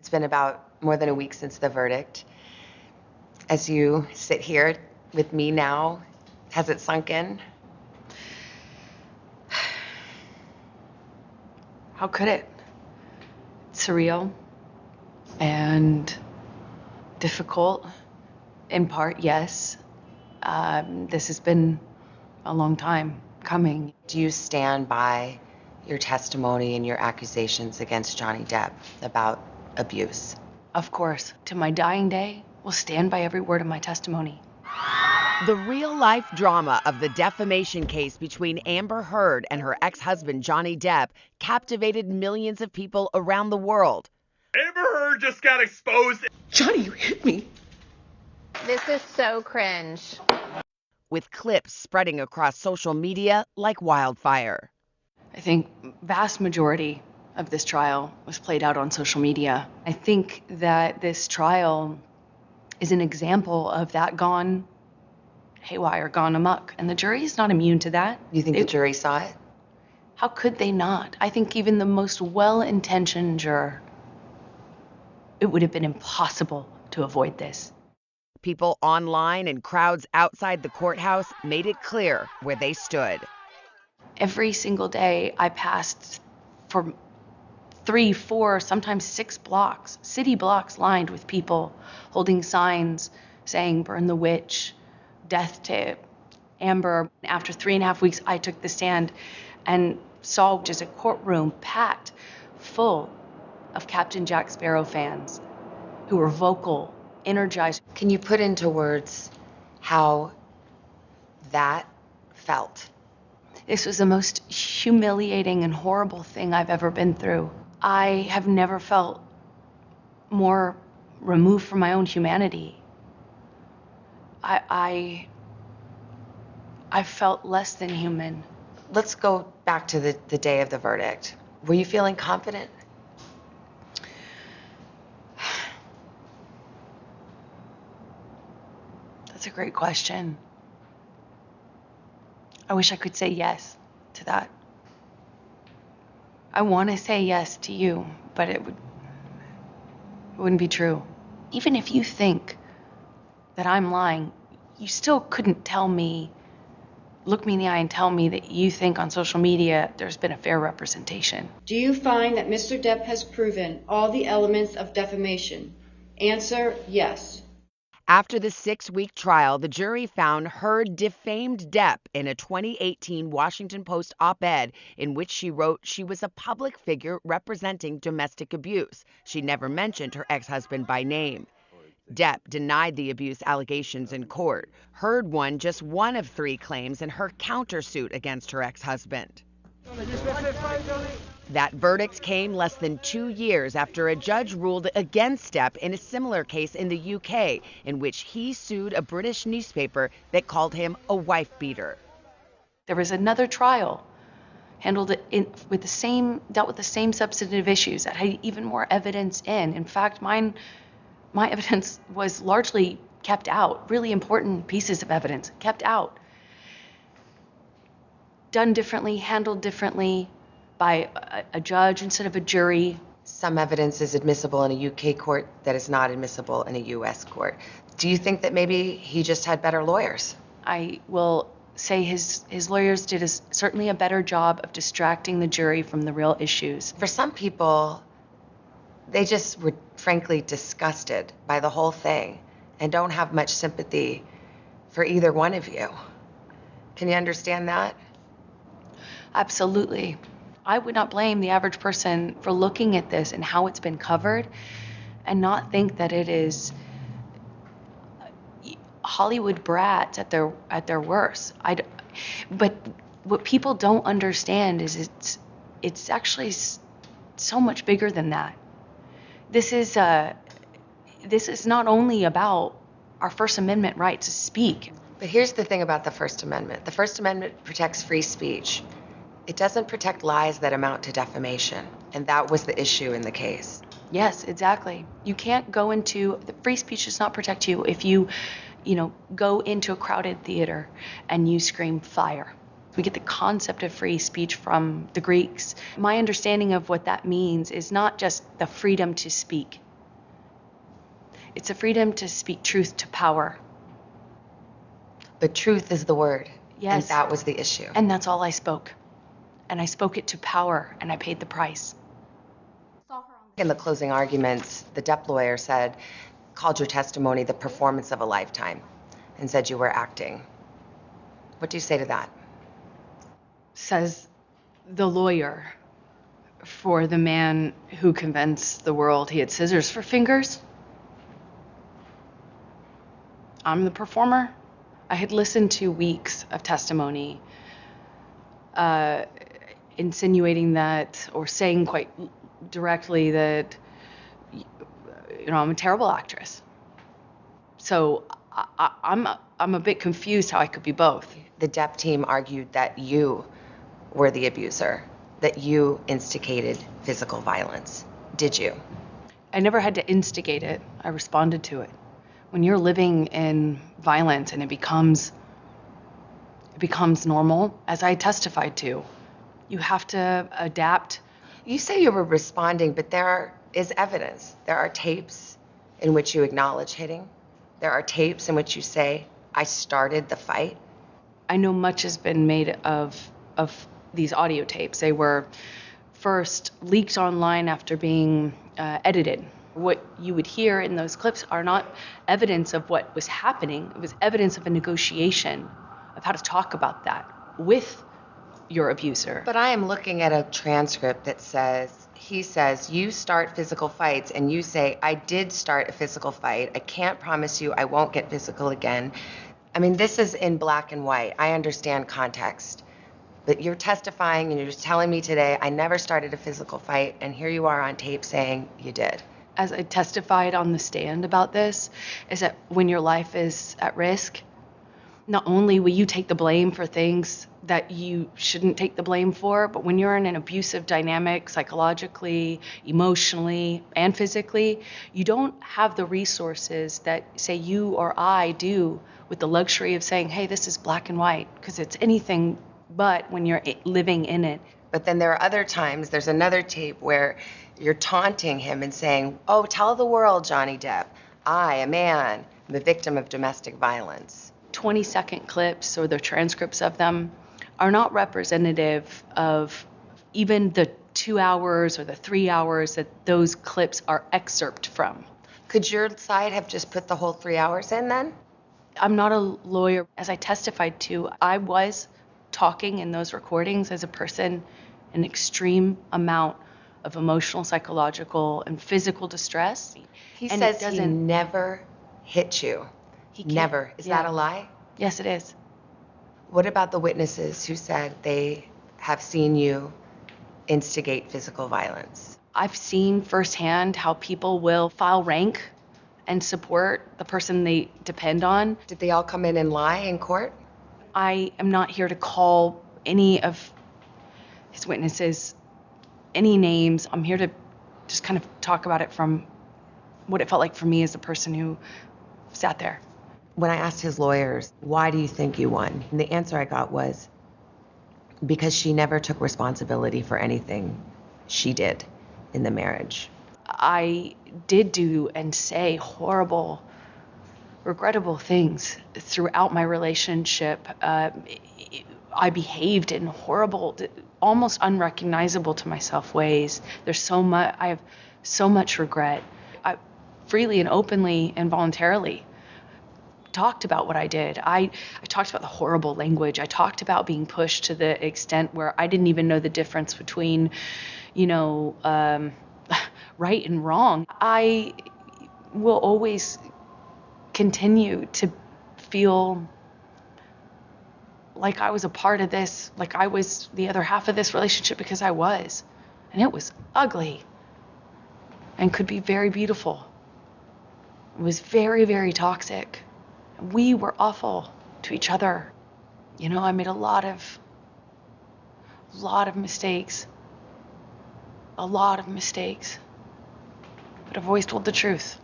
It's been about more than a week since the verdict. As you sit here with me now, has it sunk in? How could it? It's surreal and difficult. In part, yes. This has been a long time coming. Do you stand by your testimony and your accusations against Johnny Depp about abuse? Of course, to my dying day, will stand by every word of my testimony. The real-life drama of the defamation case between Amber Heard and her ex-husband Johnny Depp captivated millions of people around the world. Amber Heard just got exposed. Johnny, you hit me. This is so cringe. With clips spreading across social media like wildfire. I think vast majority of this trial was played out on social media. I think that this trial is an example of that gone haywire, gone amok, and the jury is not immune to that. You think the jury saw it? How could they not? I think even the most well-intentioned juror, it would have been impossible to avoid this. People online and crowds outside the courthouse made it clear where they stood. Every single day I passed for 3, 4, sometimes 6 blocks, city blocks lined with people holding signs saying, "Burn the witch," "Death to Amber." After 3.5 weeks, I took the stand and saw just a courtroom packed full of Captain Jack Sparrow fans who were vocal, energized. Can you put into words how that felt? This was the most humiliating and horrible thing I've ever been through. I have never felt more removed from my own humanity. I felt less than human. Let's go back to the day of the verdict. Were you feeling confident? That's a great question. I wish I could say yes to that. I want to say yes to you, but it wouldn't be true. Even if you think that I'm lying, you still couldn't look me in the eye and tell me that you think on social media there's been a fair representation. Do you find that Mr. Depp has proven all the elements of defamation? Answer, yes. After the 6-week trial, the jury found Heard defamed Depp in a 2018 Washington Post op-ed in which she wrote she was a public figure representing domestic abuse. She never mentioned her ex-husband by name. Depp denied the abuse allegations in court. Heard won just one of 3 claims in her countersuit against her ex-husband. That verdict came less than 2 years after a judge ruled against Depp in a similar case in the UK, in which he sued a British newspaper that called him a wife-beater. There was another trial dealt with the same substantive issues that had even more evidence in. In fact, my evidence was largely kept out, really important pieces of evidence kept out. Done differently, handled differently by a judge instead of a jury. Some evidence is admissible in a UK court that is not admissible in a US court. Do you think that maybe he just had better lawyers? I will say his lawyers did certainly a better job of distracting the jury from the real issues. For some people, they just were frankly disgusted by the whole thing and don't have much sympathy for either one of you. Can you understand that? Absolutely. I would not blame the average person for looking at this and how it's been covered and not think that it is Hollywood brats at their worst. But what people don't understand is it's actually so much bigger than that. This is not only about our First Amendment right to speak. But here's the thing about the First Amendment. The First Amendment protects free speech. It doesn't protect lies that amount to defamation, and that was the issue in the case. Yes, exactly. You can't go into, the free speech does not protect you if you go into a crowded theater and you scream fire. We get the concept of free speech from the Greeks. My understanding of what that means is not just the freedom to speak. It's a freedom to speak truth to power. But truth is the word. Yes. And that was the issue. And that's all I spoke. And I spoke it to power, and I paid the price. In the closing arguments, the Depp lawyer called your testimony the performance of a lifetime and said you were acting. What do you say to that? Says the lawyer for the man who convinced the world he had scissors for fingers. I'm the performer. I had listened to weeks of testimony insinuating that, or saying quite directly that, I'm a terrible actress. So I'm a bit confused how I could be both. The Depp team argued that you were the abuser, that you instigated physical violence. Did you? I never had to instigate it. I responded to it. When you're living in violence and it becomes normal, as I testified to, you have to adapt. You say you were responding, but there is evidence. There are tapes in which you acknowledge hitting. There are tapes in which you say, I started the fight. I know much has been made of these audio tapes. They were first leaked online after being edited. What you would hear in those clips are not evidence of what was happening. It was evidence of a negotiation of how to talk about that with your abuser. But I am looking at a transcript that he says, you start physical fights, and you say, I did start a physical fight. I can't promise you I won't get physical again. I mean, this is in black and white. I understand context. But you're testifying and you're just telling me today, I never started a physical fight, and here you are on tape saying you did. As I testified on the stand about this, is that when your life is at risk, not only will you take the blame for things that you shouldn't take the blame for, but when you're in an abusive dynamic, psychologically, emotionally, and physically, you don't have the resources that, say, you or I do with the luxury of saying, hey, this is black and white, because it's anything but when you're living in it. But then there are other times, there's another tape where you're taunting him and saying, oh, tell the world, Johnny Depp, I, a man, am a victim of domestic violence. 20-second clips or the transcripts of them are not representative of even the 2 hours or the 3 hours that those clips are excerpt from. Could your side have just put the whole 3 hours in then? I'm not a lawyer. As I testified to, I was talking in those recordings as a person in extreme amount of emotional, psychological, and physical distress. He says he never hit you. He can't. Never. Is that a lie? Yes, it is. What about the witnesses who said they have seen you instigate physical violence? I've seen firsthand how people will file rank and support the person they depend on. Did they all come in and lie in court? I am not here to call any of his witnesses any names. I'm here to just kind of talk about it from what it felt like for me as the person who sat there. When I asked his lawyers, why do you think you won? And the answer I got was, because she never took responsibility for anything she did in the marriage. I did do and say horrible, regrettable things throughout my relationship. I behaved in horrible, almost unrecognizable to myself ways. I have so much regret. I freely and openly and voluntarily talked about what I did. I talked about the horrible language. I talked about being pushed to the extent where I didn't even know the difference between, right and wrong. I will always continue to feel like I was a part of this, like I was the other half of this relationship, because I was. And it was ugly and could be very beautiful. It was very, very toxic. We were awful to each other. I made a lot of mistakes. A lot of mistakes. But I've always told the truth.